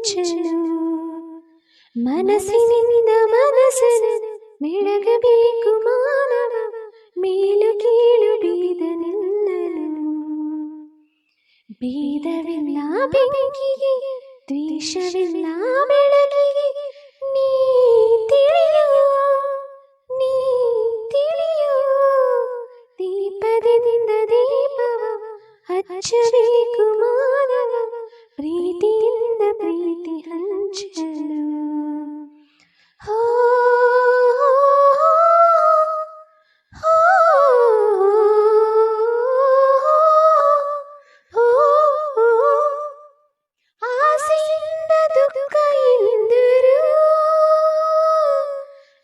ಹಂಚಲು ಮನಸ್ಸಿನಿಂದ ಮನಸ್ಸನ್ನು ಬೆಳಗಬೇಕು ಮಾನವ ಮೇಲು ಕೀಳು ಭೇದನೆಲ್ಲಲು ಭೇದವಿಲ್ಲ ಬೆಂಕಿಗೆ ದ್ವೇಷವಿಲ್ಲ ಬೆಳಕಿಗೆ ನೀ ತಿಳಿಯೋ ದೀಪದಿಂದ ದೀಪವ ಹಚ್ಚಬೇಕು ಮಾನವ ಪ್ರೀತಿಯಿಂದ ಪ್ರೀತಿ ಹಂಚಲು ಹೋ ಆಸೆಯಿಂದ ದುಃಖ ಎಂದರು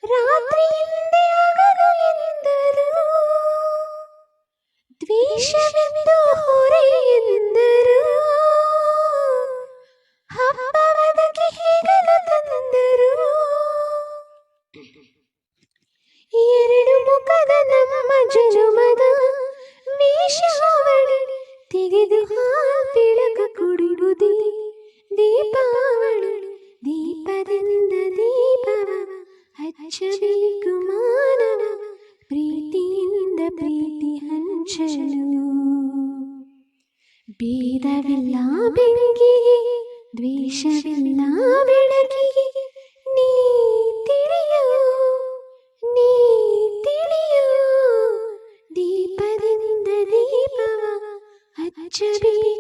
ರಾತ್ರಿಯಿಂದ ಹಗಲು ಎಂದರು ದ್ವೇಷವೆಂದು ಹೊರೆ ಎಂದರು ಹಬ್ಬವದಕ್ಕೆ ಹೇಗಲು ತಂದರು ಎರಡು ಮುಖದ ನಮ್ಮ ಜನುಮದ ವೇಷಾವಳಿ ತೆಗೆದು ಬೆಳಕು ಕುಡಿಯುವುದೇ ದೀಪಾವಳಿ ದೀಪದಿಂದ ದೀಪವ ಹಚ್ಚಬೇಕು ಮಾನವ ಪ್ರೀತಿಯಿಂದ ಪ್ರೀತಿ ಹಂಚಲು ಭೇದವಿಲ್ಲ ಬೆಂಕಿಗೆ ದ್ವೇಷವಿಲ್ಲ ಬೆಳಕಿಗೆ ನೀ ತಿಳಿಯೋ ದೀಪದಿಂದ ದೀಪವ ಹಚ್ಚಬೇಕು